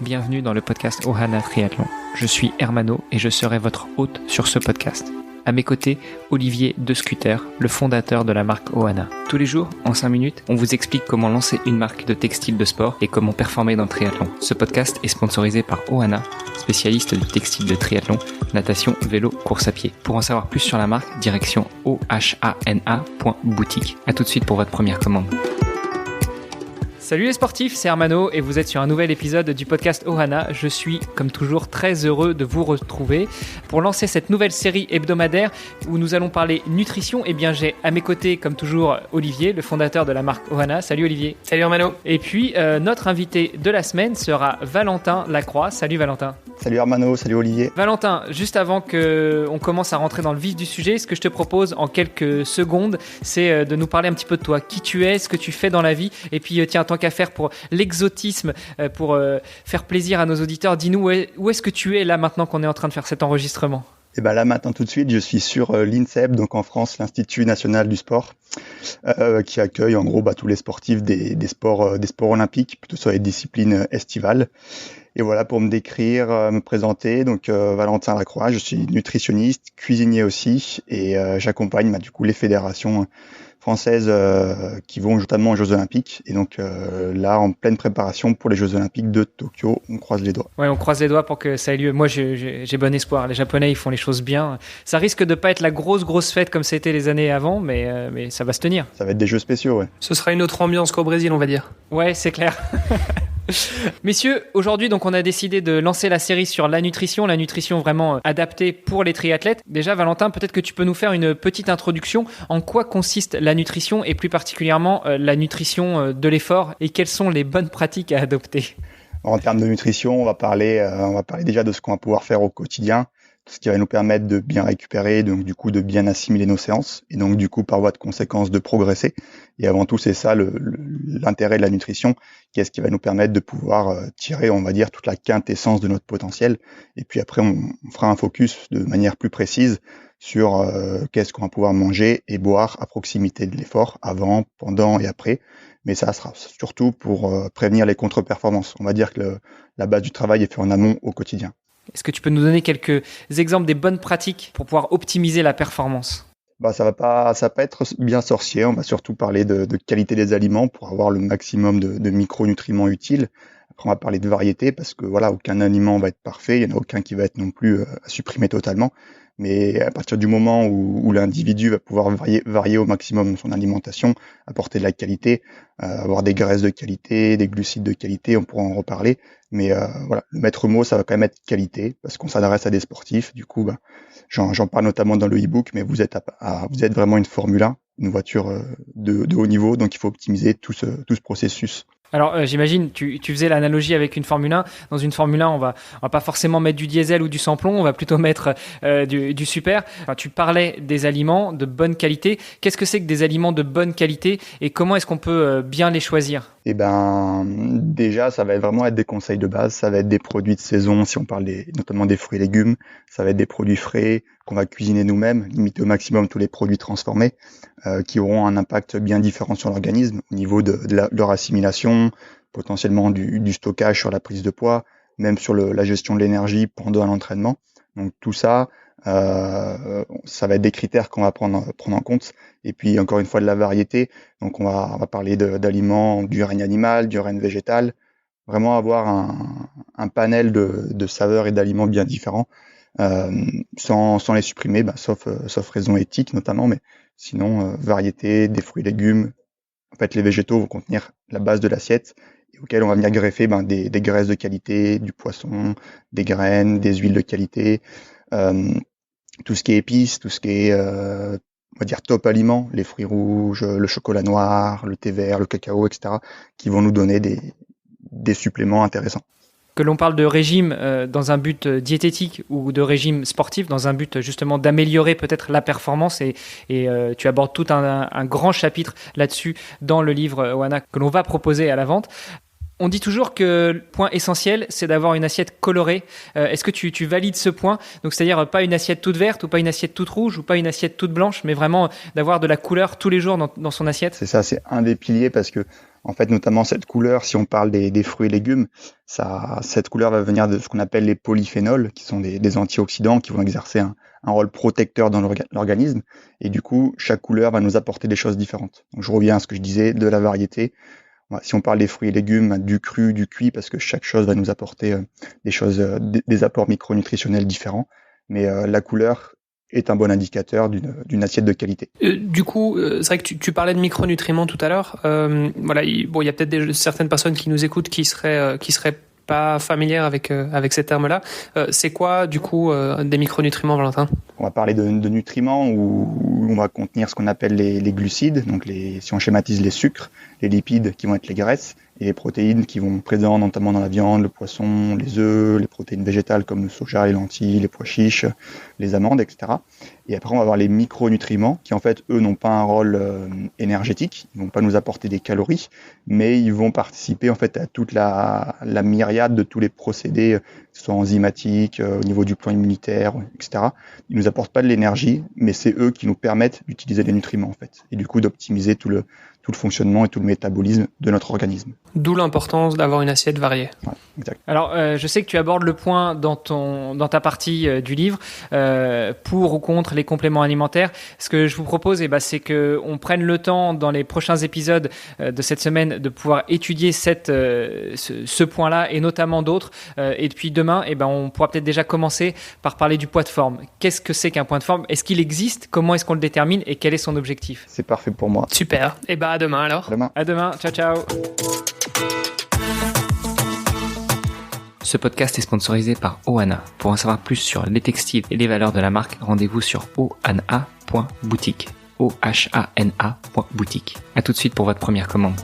bienvenue dans le podcast Ohana Triathlon. Je suis Hermano et je serai votre hôte sur ce podcast. À mes côtés, Olivier De Scuter, le fondateur de la marque Ohana. Tous les jours, en 5 minutes, on vous explique comment lancer une marque de textile de sport et comment performer dans le triathlon. Ce podcast est sponsorisé par Ohana, spécialiste du textile de triathlon, natation, vélo, course à pied. Pour en savoir plus sur la marque, direction ohana.boutique. À tout de suite pour votre première commande. Salut les sportifs, c'est Hermano et vous êtes sur un nouvel épisode du podcast Ohana. Je suis comme toujours très heureux de vous retrouver pour lancer cette nouvelle série hebdomadaire où nous allons parler nutrition. Et bien j'ai à mes côtés comme toujours Olivier, le fondateur de la marque Ohana. Salut Olivier. Salut Hermano. Et puis notre invité de la semaine sera Valentin Lacroix. Salut Valentin. Salut Hermano, salut Olivier. Valentin, juste avant qu'on commence à rentrer dans le vif du sujet, ce que je te propose en quelques secondes, c'est de nous parler un petit peu de toi, qui tu es, ce que tu fais dans la vie. Et puis tiens, tant qu'à faire pour l'exotisme, pour faire plaisir à nos auditeurs, dis-nous où est-ce que tu es là maintenant qu'on est en train de faire cet enregistrement? Et ben là maintenant tout de suite, je suis sur l'INSEP, donc en France, l'Institut National du Sport, qui accueille en gros tous les sportifs des sports olympiques, plutôt sur les disciplines estivales. Et voilà, pour me décrire, me présenter, donc Valentin Lacroix, je suis nutritionniste, cuisinier aussi, et j'accompagne du coup les fédérations françaises qui vont notamment aux Jeux Olympiques. Et donc là, en pleine préparation pour les Jeux Olympiques de Tokyo, on croise les doigts. Ouais, on croise les doigts pour que ça ait lieu. Moi, j'ai bon espoir. Les Japonais, ils font les choses bien. Ça risque de pas être la grosse fête comme c'était les années avant, mais ça va se tenir. Ça va être des Jeux spéciaux, ouais. Ce sera une autre ambiance qu'au Brésil, on va dire. Ouais, c'est clair. Messieurs, aujourd'hui, donc, on a décidé de lancer la série sur la nutrition vraiment adaptée pour les triathlètes. Déjà, Valentin, peut-être que tu peux nous faire une petite introduction. En quoi consiste la nutrition et plus particulièrement la nutrition de l'effort et quelles sont les bonnes pratiques à adopter? En termes de nutrition, on va parler déjà de ce qu'on va pouvoir faire au quotidien, ce qui va nous permettre de bien récupérer, donc du coup de bien assimiler nos séances, et donc du coup par voie de conséquence de progresser. Et avant tout, c'est ça l'intérêt de la nutrition, qui est ce qui va nous permettre de pouvoir tirer, on va dire, toute la quintessence de notre potentiel. Et puis après, on fera un focus de manière plus précise sur qu'est-ce qu'on va pouvoir manger et boire à proximité de l'effort, avant, pendant et après. Mais ça sera surtout pour prévenir les contre-performances. On va dire que la base du travail est faite en amont au quotidien. Est-ce que tu peux nous donner quelques exemples des bonnes pratiques pour pouvoir optimiser la performance? Ça va pas être bien sorcier. On va surtout parler de qualité des aliments pour avoir le maximum de micronutriments utiles. Après, on va parler de variété parce que voilà, aucun aliment va être parfait. Il n'y en a aucun qui va être non plus à supprimer totalement. Mais à partir du moment où l'individu va pouvoir varier au maximum son alimentation, apporter de la qualité, avoir des graisses de qualité, des glucides de qualité, on pourra en reparler. Mais voilà, le maître mot, ça va quand même être qualité, parce qu'on s'adresse à des sportifs. Du coup, j'en parle notamment dans le e-book, mais vous êtes vraiment une Formule 1, une voiture de haut niveau, donc il faut optimiser tout ce processus. Alors j'imagine, tu faisais l'analogie avec une Formule 1. Dans une Formule 1, on va pas forcément mettre du diesel ou du sans-plomb, on va plutôt mettre du super. Enfin, tu parlais des aliments de bonne qualité. Qu'est-ce que c'est que des aliments de bonne qualité et comment est-ce qu'on peut bien les choisir? Déjà, ça va vraiment être des conseils de base. Ça va être des produits de saison, si on parle notamment des fruits et légumes. Ça va être des produits frais qu'on va cuisiner nous-mêmes, limiter au maximum tous les produits transformés, qui auront un impact bien différent sur l'organisme au niveau de leur assimilation, potentiellement du stockage sur la prise de poids, même sur la gestion de l'énergie pendant l'entraînement. Donc tout ça, ça va être des critères qu'on va prendre en compte. Et puis encore une fois de la variété. Donc on va parler d'aliments du règne animal, du règne végétal, vraiment avoir un panel de saveurs et d'aliments bien différents, sans les supprimer, sauf raison éthique notamment, mais sinon variété, des fruits et légumes. En fait, les végétaux vont contenir la base de l'assiette, auquel on va venir greffer des graisses de qualité, du poisson, des graines, des huiles de qualité, tout ce qui est épices, tout ce qui est on va dire top aliments, les fruits rouges, le chocolat noir, le thé vert, le cacao, etc., qui vont nous donner des suppléments intéressants. Que l'on parle de régime dans un but diététique ou de régime sportif, dans un but justement d'améliorer peut-être la performance et tu abordes tout un grand chapitre là-dessus dans le livre Ohana que l'on va proposer à la vente. On dit toujours que le point essentiel, c'est d'avoir une assiette colorée. Est-ce que tu valides ce point? Donc, c'est-à-dire pas une assiette toute verte ou pas une assiette toute rouge ou pas une assiette toute blanche, mais vraiment d'avoir de la couleur tous les jours dans son assiette? C'est ça, c'est un des piliers parce que En fait, notamment cette couleur, si on parle des fruits et légumes, cette couleur va venir de ce qu'on appelle les polyphénols, qui sont des antioxydants qui vont exercer un rôle protecteur dans l'organisme. Et du coup, chaque couleur va nous apporter des choses différentes. Donc, je reviens à ce que je disais, de la variété. Si on parle des fruits et légumes, du cru, du cuit, parce que chaque chose va nous apporter des apports micronutritionnels différents. Mais la couleur est un bon indicateur d'une assiette de qualité. Du coup, c'est vrai que tu parlais de micronutriments tout à l'heure. Voilà, il y a peut-être certaines personnes qui nous écoutent qui seraient pas familières avec ces termes-là. C'est quoi, du coup, des micronutriments, Valentin ? On va parler de nutriments où on va contenir ce qu'on appelle les glucides, donc si on schématise les sucres, les lipides qui vont être les graisses, et les protéines qui vont être présentes notamment dans la viande, le poisson, les œufs, les protéines végétales comme le soja, les lentilles, les pois chiches, les amandes, etc. Et après, on va avoir les micronutriments qui, en fait, eux, n'ont pas un rôle énergétique. Ils vont pas nous apporter des calories, mais ils vont participer, en fait, à toute la myriade de tous les procédés, que ce soit enzymatiques, au niveau du plan immunitaire, etc. Ils nous apportent pas de l'énergie, mais c'est eux qui nous permettent d'utiliser les nutriments, en fait. Et du coup, d'optimiser tout le fonctionnement et tout le métabolisme de notre organisme. D'où l'importance d'avoir une assiette variée. Ouais, exact. Alors, je sais que tu abordes le point dans ta partie du livre, pour ou contre les compléments alimentaires. Ce que je vous propose, c'est qu'on prenne le temps dans les prochains épisodes de cette semaine de pouvoir étudier ce point-là et notamment d'autres. Et puis demain, on pourra peut-être déjà commencer par parler du poids de forme. Qu'est-ce que c'est qu'un point de forme ? Est-ce qu'il existe ? Comment est-ce qu'on le détermine ? Et quel est son objectif ? C'est parfait pour moi. Super. Et à demain alors. À demain. Ciao, ciao. Ce podcast est sponsorisé par Ohana. Pour en savoir plus sur les textiles et les valeurs de la marque, rendez-vous sur ohana.boutique. ohana.boutique. À tout de suite pour votre première commande.